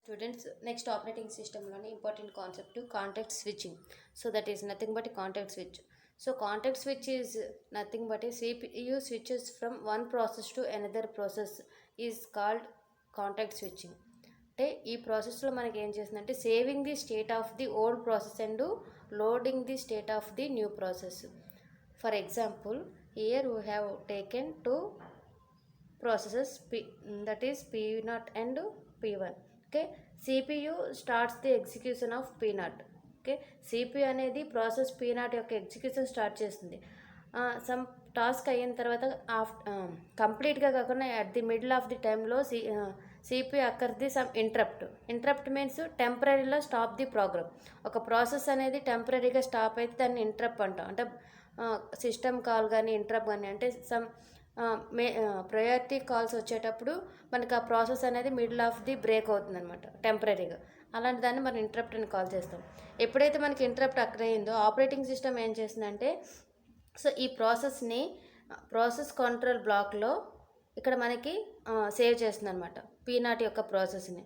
Students, next operating system loని important concept to context switching. So that is nothing but a context switch. So context switch is nothing but a CPU switches from one process to another process is called context switching. అంటే ఈ ప్రాసెస్లో మనకి ఏం చేస్తుందంటే saving the state of the old process and loading the state of the new process. For example, here we have taken two processes that is P0 and P1. Okay, CPU starts the execution of P0. Okay, CPU అనేది process P0 యొక్క execution start చేస్తుంది. Some task అయిన తర్వాత కంప్లీట్గా కాకుండా at the middle of the టైంలో CPU occurred some interrupt means టెంపరీలో stop the program. ఒక ప్రాసెస్ అనేది టెంపరీగా స్టాప్ అయితే దాన్ని ఇంటరప్ట్ అంటాం. అంటే సిస్టమ్ కాల్ కానీ ఇంటరప్ట్ కానీ అంటే సమ్ ప్రయారిటీ కాల్స్ వచ్చేటప్పుడు మనకి ఆ ప్రాసెస్ అనేది మిడిల్ ఆఫ్ ది బ్రేక్ అవుతుందన్నమాట టెంపరీగా. అలాంటి దాన్ని మనం ఇంటరప్ట్ అని కాల్ చేస్తాం. ఎప్పుడైతే మనకి ఇంటరప్ట్ అక్కడ అయిందో ఆపరేటింగ్ సిస్టమ్ ఏం చేస్తుందంటే సో ఈ ప్రాసెస్ని ప్రాసెస్ కంట్రోల్ బ్లాక్లో ఇక్కడ మనకి సేవ్ చేస్తుంది అనమాట P0 యొక్క ప్రాసెస్ని.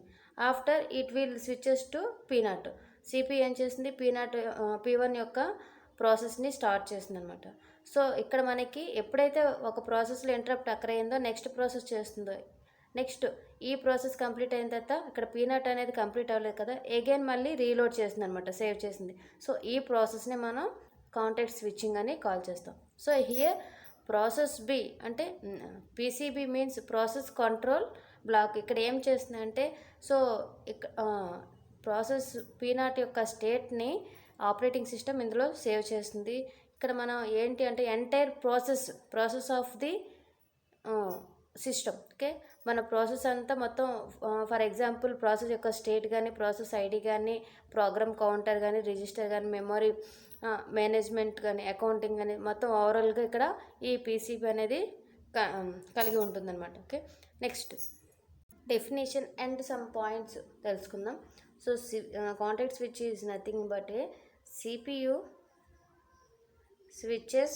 After it will switches to P0. CPU ఏం చేస్తుంది P1 యొక్క ప్రాసెస్ని స్టార్ట్ చేస్తుంది అనమాట. సో ఇక్కడ మనకి ఎప్పుడైతే ఒక ప్రాసెస్లో ఇంటరప్ట్ అక్కర్ అయిందో నెక్స్ట్ ప్రాసెస్ చేస్తుందో, నెక్స్ట్ ఈ ప్రాసెస్ కంప్లీట్ అయిన తర్వాత ఇక్కడ P0 అనేది కంప్లీట్ అవ్వలేదు కదా, అగైన్ మళ్ళీ రీలోడ్ చేస్తుంది అనమాట, సేవ్ చేసింది. సో ఈ ప్రాసెస్ని మనం కాంటెక్స్ట్ స్విచ్చింగ్ అని కాల్ చేస్తాం. సో హియర్ ప్రాసెస్ బి అంటే PCB means process control block. ఇక్కడ ఏం చేస్తుందంటే సో ప్రాసెస్ P0 యొక్క స్టేట్ని ఆపరేటింగ్ సిస్టమ్ ఇందులో సేవ్ చేస్తుంది. ఇక్కడ మనం ఏంటి అంటే entire process of the system. Okay, మన ప్రాసెస్ అంతా మొత్తం ఫర్ ఎగ్జాంపుల్ ప్రాసెస్ యొక్క స్టేట్ కానీ, ప్రాసెస్ ఐడి కానీ, ప్రోగ్రామ్ కౌంటర్ కానీ, రిజిస్టర్ కానీ, మెమరీ మేనేజ్మెంట్ కానీ, అకౌంటింగ్ కానీ మొత్తం ఓవరాల్గా ఇక్కడ ఈ PCB అనేది కలిగి ఉంటుందన్నమాట. Okay, next definition and some points తెలుసుకుందాం. So context switch is nothing but a CPU switches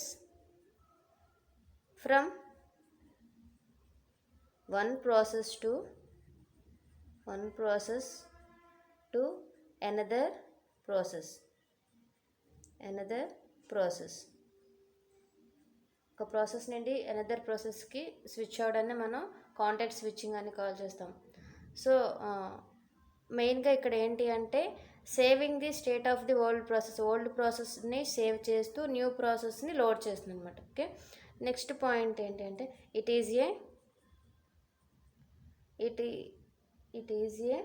from one process to another process. ఒక ప్రాసెస్ నుండి అనదర్ ప్రాసెస్కి స్విచ్ అవడాన్ని మనం కాంటెక్స్ట్ స్విచ్చింగ్ అని కాల్ చేస్తాం. సో మెయిన్గా ఇక్కడ ఏంటి అంటే saving the state of the old ప్రాసెస్ని సేవ్ చేస్తూ న్యూ ప్రాసెస్ని లోడ్ చేస్తుంది అనమాట. ఓకే, నెక్స్ట్ పాయింట్ ఏంటంటే it is a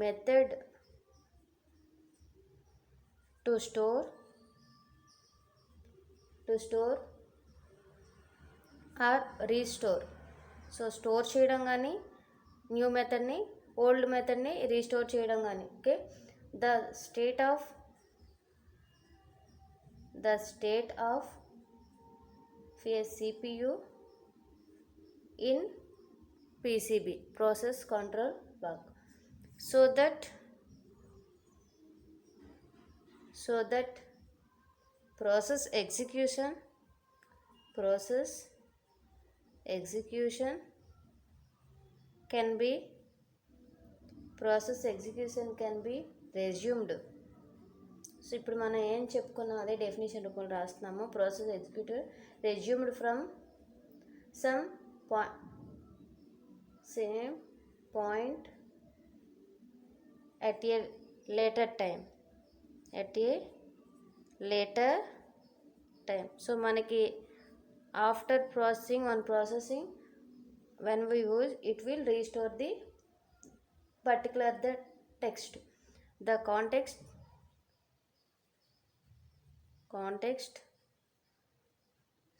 method to store or restore. So store చేయడం కానీ, న్యూ మెథడ్ని ఓల్డ్ మెథడ్ని రీస్టోర్ చేయడం కానీ. Okay, the state of a CPU in PCB process control block so that process execution can be resumed. So ఇప్పుడు మనం ఏం చెప్పుకున్నాం అదే definition రూపంలో రాస్తున్నాము. Process executed resumed from some same point at a later time. So మనకి after processing when we use it will restore the particular the text. The context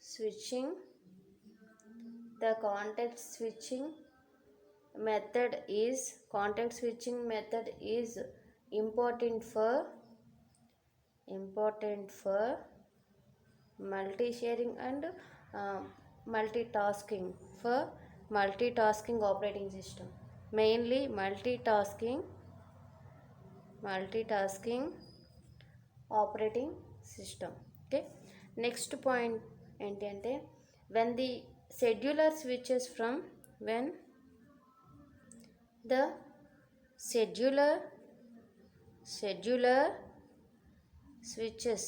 switching method is important for multi-sharing and multitasking operating system. Mainly multitasking operating system. Okay, next point ఏంటంటే when the scheduler switches from scheduler switches,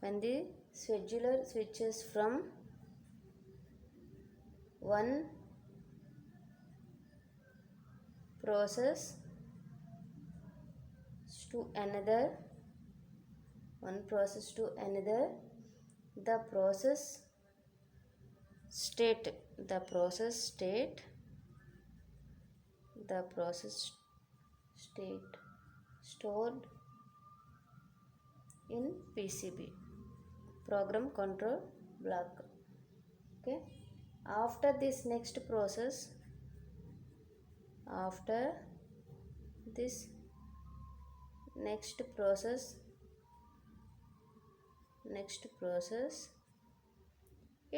when the scheduler switches from one process to another, the process state stored in PCB, program control block. Okay, after this next process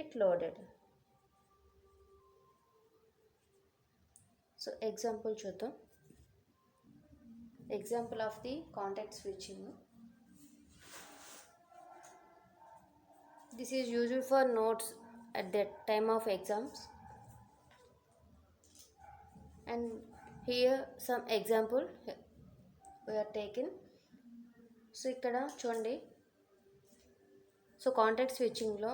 it loaded. So example చూద్దాం. Example of the contact switching. This is used for notes at the time of exams, and here some example we are taken. So ఇక్కడ చూడండి, so contact స్విచ్చింగ్లో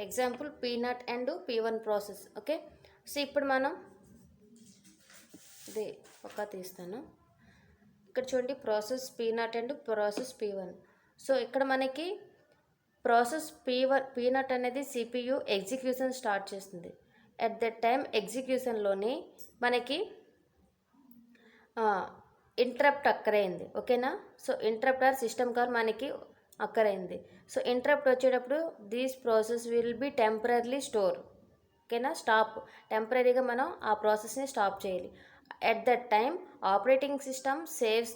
example P0 and P1 process. Okay, so ఇప్పుడు మనం ఇది ఒక తీస్తాను. ఇక్కడ చూడండి process P0 and process P1. So ఇక్కడ మనకి ప్రాసెస్ P0 అనేది CPU ఎగ్జిక్యూషన్ స్టార్ట్ చేస్తుంది. అట్ దట్ టైం ఎగ్జిక్యూషన్లోని మనకి ఇంటరప్ట్ అక్కరైంది. ఓకేనా, so interrupt or system call మనకి అక్కరైంది. సో ఇంటరప్ట్ వచ్చేటప్పుడు these process will be temporary store. ఓకేనా, స్టాప్, టెంపరీగా మనం ఆ ప్రాసెస్ని స్టాప్ చేయాలి. At that time operating system saves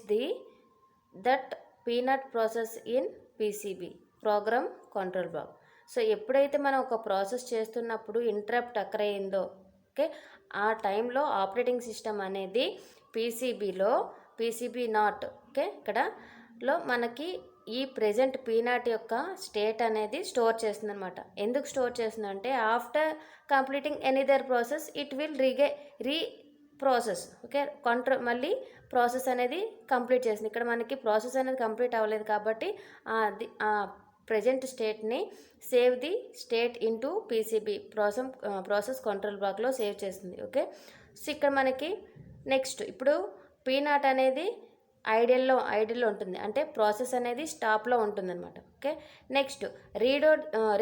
that P0 process in PCB, program control block. So ఎప్పుడైతే మనం ఒక ప్రాసెస్ చేస్తున్నప్పుడు ఇంటరప్ట్ అక్కర్ అయిందో, ఓకే, ఆ టైంలో ఆపరేటింగ్ సిస్టమ్ అనేది PCB0, ఓకే, ఇక్కడలో మనకి ఈ ప్రెజెంట్ P0 యొక్క స్టేట్ అనేది స్టోర్ చేస్తుంది అనమాట. ఎందుకు స్టోర్ చేస్తుందంటే after completing any other process it will process. Okay, మళ్ళీ ప్రాసెస్ అనేది కంప్లీట్ చేస్తుంది. ఇక్కడ మనకి ప్రాసెస్ అనేది కంప్లీట్ అవ్వలేదు కాబట్టి ప్రెజెంట్ స్టేట్ని save the state into PCB, process control బ్లాక్లో సేవ్ చేస్తుంది. ఓకే, సో ఇక్కడ మనకి నెక్స్ట్ ఇప్పుడు P0 అనేది ఐడియల్లో ఉంటుంది, అంటే ప్రాసెస్ అనేది స్టాప్లో ఉంటుంది అనమాట. Okay, next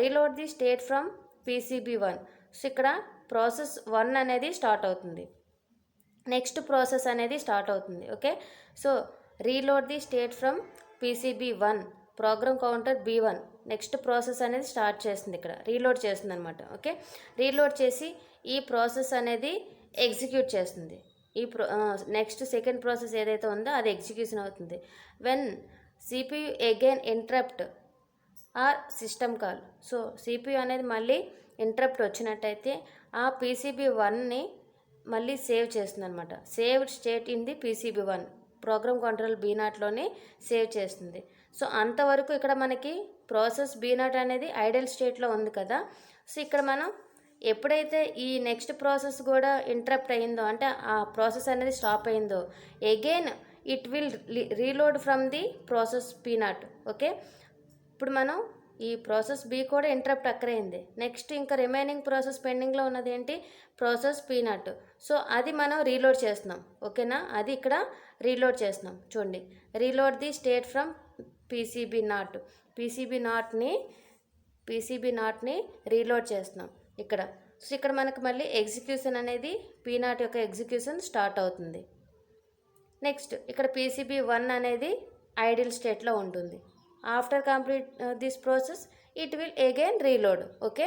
reload the state from PCB1. So ఇక్కడ ప్రాసెస్ 1 అనేది స్టార్ట్ అవుతుంది, నెక్స్ట్ ప్రాసెస్ అనేది స్టార్ట్ అవుతుంది. Okay, so reload the state from PCB1, program counter B1, next process అనేది స్టార్ట్ చేస్తుంది, ఇక్కడ రీలోడ్ చేస్తుంది అనమాట. ఓకే, రీలోడ్ చేసి ఈ ప్రాసెస్ అనేది ఎగ్జిక్యూట్ చేస్తుంది. నెక్స్ట్ సెకండ్ ప్రాసెస్ ఏదైతే ఉందో అది ఎగ్జిక్యూషన్ అవుతుంది. When CPU again interrupt or system call. So CPU అనేది మళ్ళీ ఇంటరప్ట్ వచ్చినట్టయితే ఆ PCB1ని మళ్ళీ సేవ్ చేస్తుంది అనమాట. Saved state in the PCB1, program control B0లోనే సేవ్ చేస్తుంది. సో అంతవరకు ఇక్కడ మనకి ప్రాసెస్ B0 అనేది ఐడల్ స్టేట్లో ఉంది కదా. సో ఇక్కడ మనం ఎప్పుడైతే ఈ నెక్స్ట్ ప్రాసెస్ కూడా ఇంటరప్ట్ అయిందో, అంటే ఆ ప్రాసెస్ అనేది స్టాప్ అయిందో, again it will reload from the process P0. Okay, ఇప్పుడు మనం ఈ ప్రాసెస్ B కూడా ఇంటరప్ట్ అక్కరైంది. నెక్స్ట్ ఇంకా రిమైనింగ్ ప్రాసెస్ పెండింగ్లో ఉన్నది ఏంటి, ప్రాసెస్ P0. సో అది మనం రీలోడ్ చేస్తున్నాం. ఓకేనా, అది ఇక్కడ రీలోడ్ చేస్తున్నాం. చూడండి, రీలోడ్ ది స్టేట్ ఫ్రమ్ PCB0ని రీలోడ్ చేస్తున్నాం ఇక్కడ. సో ఇక్కడ మనకు మళ్ళీ ఎగ్జిక్యూషన్ అనేది P0 యొక్క ఎగ్జిక్యూషన్ స్టార్ట్ అవుతుంది. నెక్స్ట్ ఇక్కడ PCB1 అనేది ఐడిల్ స్టేట్లో ఉంటుంది. After complete this process it will again reload. Okay,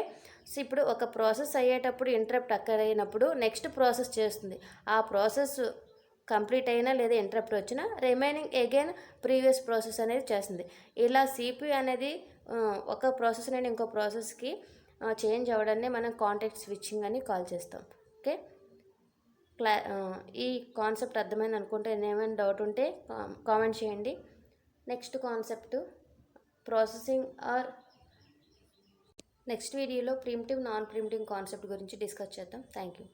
so ఇప్పుడు ఒక ప్రాసెస్ అయ్యేటప్పుడు ఇంటరప్ట్ అక్కర్ అయినప్పుడు నెక్స్ట్ ప్రాసెస్ చేస్తుంది. ఆ ప్రాసెస్ కంప్లీట్ అయినా లేదా ఇంటరప్ట్ వచ్చినా రిమైనింగ్ అగైన్ ప్రీవియస్ ప్రాసెస్ అనేది చేస్తుంది. ఇలా CPU అనేది ఒక ప్రాసెస్ నుండి ఇంకో ప్రాసెస్కి చేంజ్ అవ్వడాన్ని మనం కాంటాక్ట్ స్విచ్చింగ్ అని కాల్ చేస్తాం. ఓకే, ఈ కాన్సెప్ట్ అర్థమైంది అనుకుంటే, ఏమైనా డౌట్ ఉంటే కామెంట్ చేయండి. Next concept processing are next వీడియోలో ప్రిమిటివ్ నాన్ ప్రిమిటివ్ కాన్సెప్ట్ గురించి డిస్కస్ చేద్దాం. Thank you.